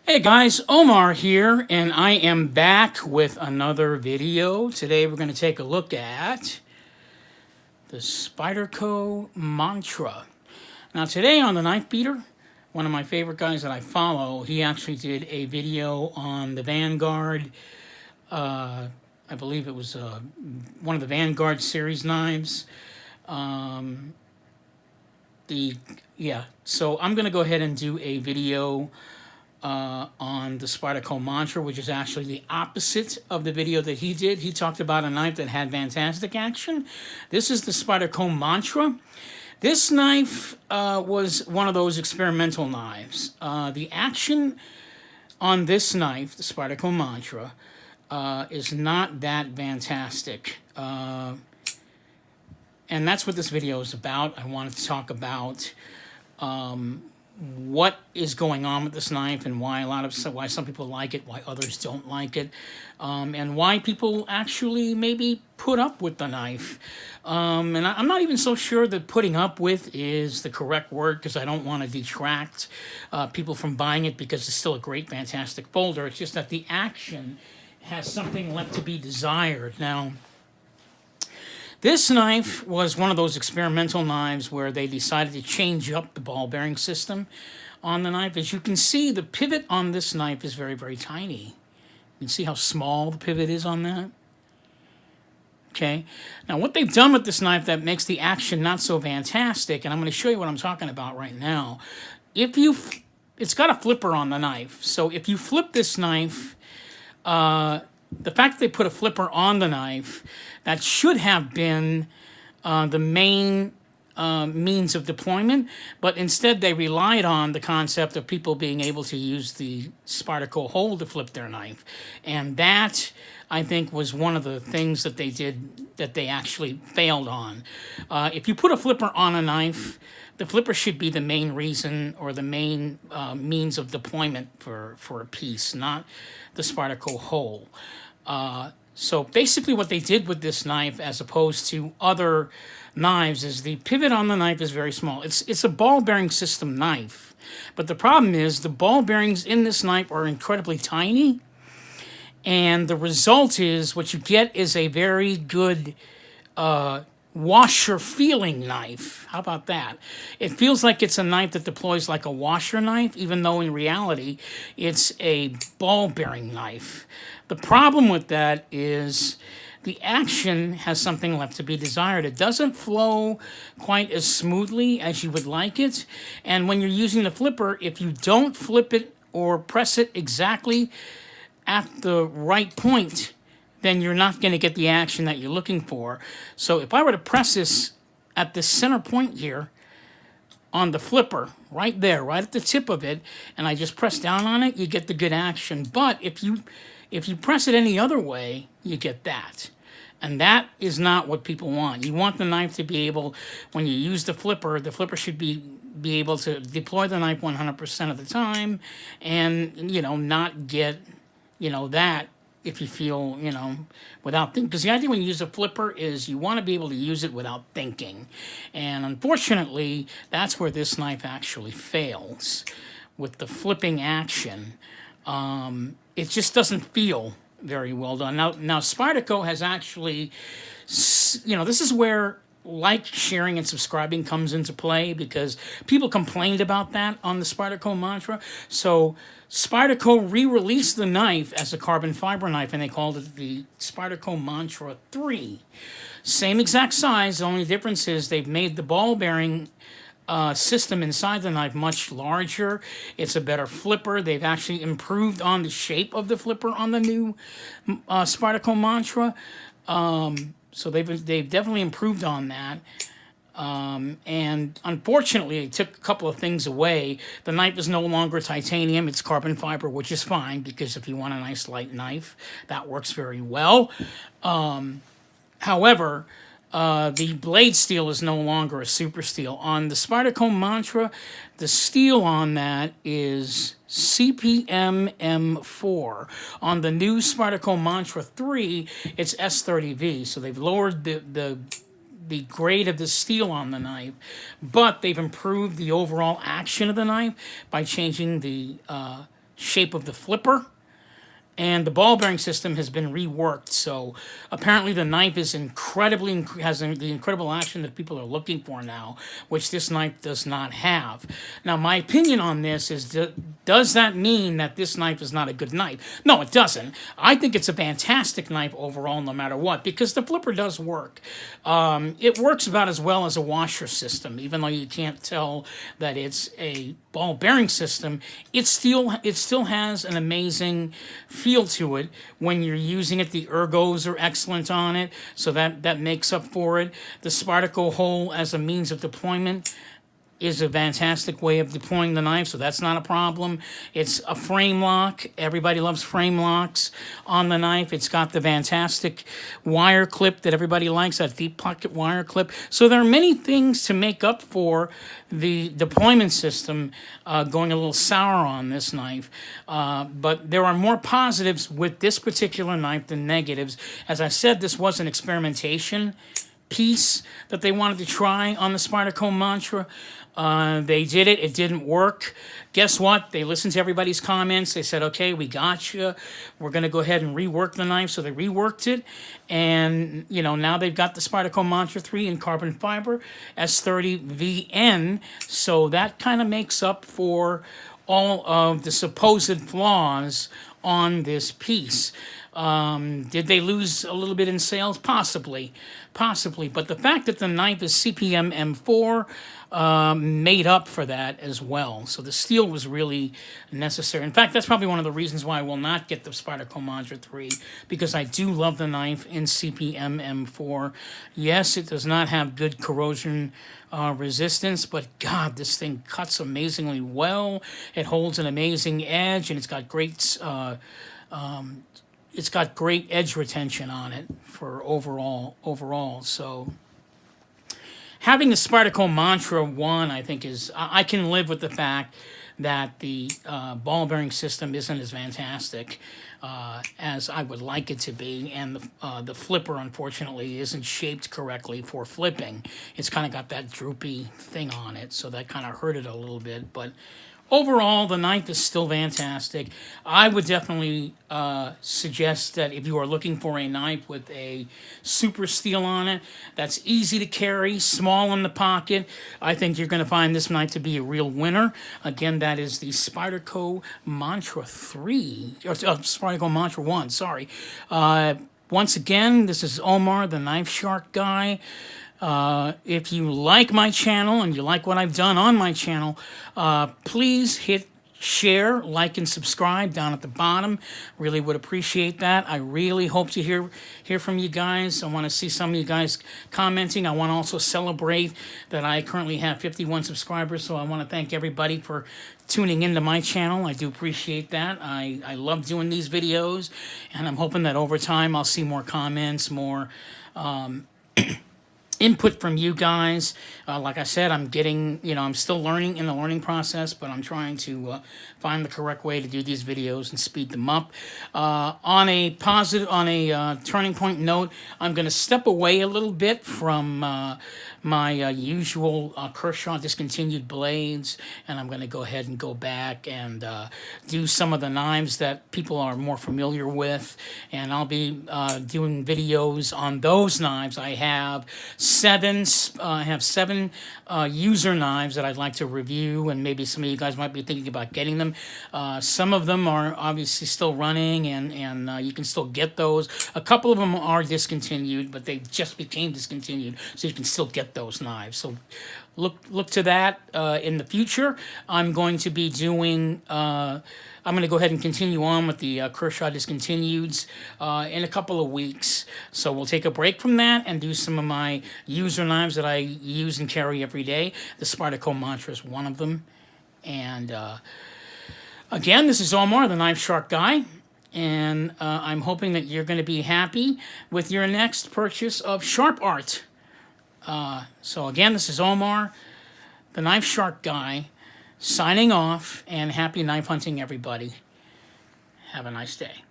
Hey guys, Omar here, and I am back with another video. Today we're going to take a look at the Spyderco Mantra. Now today on the Knife Beater, one of my favorite guys that I follow, he actually did a video on the Vanguard. I believe it was one of the Vanguard series knives. So I'm going to go ahead and do a video on the Spyderco Mantra, which is actually the opposite of the video that he did. He talked about a knife that had fantastic action. This is the Spyderco Mantra. This knife was one of those experimental knives. The action on this knife, the Spyderco Mantra, is not that fantastic. And that's what this video is about. I wanted to talk about what is going on with this knife and why some people like it, why others don't like it, and why people actually maybe put up with the knife. And I'm not even so sure that putting up with is the correct word, because I don't want to detract people from buying it, because it's still a great, fantastic folder. It's just that the action has something left to be desired. Now, this knife was one of those experimental knives where they decided to change up the ball bearing system on the knife. As you can see, the pivot on this knife is very, very tiny. You can see how small the pivot is on that. Okay. Now, what they've done with this knife that makes the action not so fantastic, and I'm going to show you what I'm talking about right now. It's got a flipper on the knife. So if you flip this knife, the fact that they put a flipper on the knife, that should have been the main means of deployment, but instead they relied on the concept of people being able to use the Spyderco hole to flip their knife. And that, I think, was one of the things that they did that they actually failed on. If you put a flipper on a knife, the flipper should be the main reason or the main means of deployment for a piece, not the Spyderco hole. So basically what they did with this knife, as opposed to other knives, is the pivot on the knife is very small. It's a ball bearing system knife. But the problem is the ball bearings in this knife are incredibly tiny. And the result is what you get is a very good washer feeling knife. How about that? It feels like it's a knife that deploys like a washer knife, even though in reality it's a ball bearing knife. The problem with that is the action has something left to be desired. It doesn't flow quite as smoothly as you would like it. And when you're using the flipper, if you don't flip it or press it exactly at the right point, then you're not going to get the action that you're looking for. So if I were to press this at the center point here on the flipper, right there, right at the tip of it, and I just press down on it, you get the good action. But if you press it any other way, you get that. And that is not what people want. You want the knife to be able, when you use the flipper should be able to deploy the knife 100% of the time, and, not get, that if you feel, without thinking. Because the idea when you use a flipper is you want to be able to use it without thinking. And unfortunately, that's where this knife actually fails. With the flipping action, it just doesn't feel very well done. Now Spyderco has actually, this is where like, sharing, and subscribing comes into play, because people complained about that on the Spyderco Mantra. So Spyderco re-released the knife as a carbon fiber knife, and they called it the Spyderco Mantra 3. Same exact size. The only difference is they've made the ball bearing system inside the knife much larger. It's a better flipper. They've actually improved on the shape of the flipper on the new Spyderco Mantra. So they've definitely improved on that. And unfortunately, they took a couple of things away. The knife is no longer titanium. It's carbon fiber, which is fine, because if you want a nice light knife, that works very well. However, the blade steel is no longer a super steel. On the Spyderco Mantra, the steel on that is CPM M4. On the new Spyderco Mantra 3, it's S30V. So they've lowered the grade of the steel on the knife, but they've improved the overall action of the knife by changing the shape of the flipper. And the ball bearing system has been reworked, so apparently the knife is has the incredible action that people are looking for now, which this knife does not have. Now, my opinion on this is, does that mean that this knife is not a good knife? No, it doesn't. I think it's a fantastic knife overall, no matter what, because the flipper does work. It works about as well as a washer system, even though you can't tell that it's a ball bearing system. It still has an amazing feel to it when you're using it. The ergos are excellent on it, so that makes up for it. The Spyderco hole as a means of deployment is a fantastic way of deploying the knife, so that's not a problem. It's a frame lock. Everybody loves frame locks on the knife. It's got the fantastic wire clip that everybody likes, that deep pocket wire clip. So there are many things to make up for the deployment system going a little sour on this knife. But there are more positives with this particular knife than negatives. As I said, this was an experimentation piece that they wanted to try on the Spyderco Mantra. They did it. It didn't work. Guess what? They listened to everybody's comments. They said, okay, we got you. We're going to go ahead and rework the knife. So they reworked it. And, you know, now they've got the Spyderco Mantra 3 in carbon fiber S30VN. So that kind of makes up for all of the supposed flaws on this piece. Did they lose a little bit in sales? Possibly. But the fact that the knife is CPM M4 made up for that as well. So the steel was really necessary. In fact, that's probably one of the reasons why I will not get the Spyderco Mantra 3, because I do love the knife in CPM M4. Yes, it does not have good corrosion resistance, but God, this thing cuts amazingly well. It holds an amazing edge, and it's got great edge retention on it for overall. So having the Spyderco Mantra 1, I think I can live with the fact that the ball bearing system isn't as fantastic as I would like it to be, and the flipper, unfortunately, isn't shaped correctly for flipping. It's kind of got that droopy thing on it, so that kind of hurt it a little bit, but overall, the knife is still fantastic. I would definitely suggest that if you are looking for a knife with a super steel on it, that's easy to carry, small in the pocket, I think you're going to find this knife to be a real winner. Again, that is the Spyderco Mantra 3, or Spyderco Mantra 1, sorry. Once again, this is Omar, the Knife Shark Guy. If you like my channel and you like what I've done on my channel, please hit share, like, and subscribe down at the bottom. Really would appreciate that. I really hope to hear from you guys. I want to see some of you guys commenting. I want to also celebrate that I currently have 51 subscribers, so I want to thank everybody for tuning into my channel. I do appreciate that. I love doing these videos, and I'm hoping that over time I'll see more comments, more input from you guys. Like I said, I'm getting, I'm still learning in the learning process, but I'm trying to find the correct way to do these videos and speed them up. On a turning point note, I'm going to step away a little bit from my usual Kershaw discontinued blades, and I'm going to go ahead and go back and do some of the knives that people are more familiar with, and I'll be doing videos on those knives. I have seven user knives that I'd like to review, and maybe some of you guys might be thinking about getting them. Some of them are obviously still running, and you can still get those. A couple of them are discontinued, but they just became discontinued, so you can still get those knives. So look to that in the future. I'm going to be doing I'm going to go ahead and continue on with the Kershaw discontinueds in a couple of weeks. So we'll take a break from that and do some of my user knives that I use and carry every day. The Spyderco Mantra is one of them. And again, this is Omar, the Knife Shark Guy. And I'm hoping that you're going to be happy with your next purchase of Sharp Art. So again, this is Omar, the Knife Shark Guy, signing off, and happy knife hunting, everybody. Have a nice day.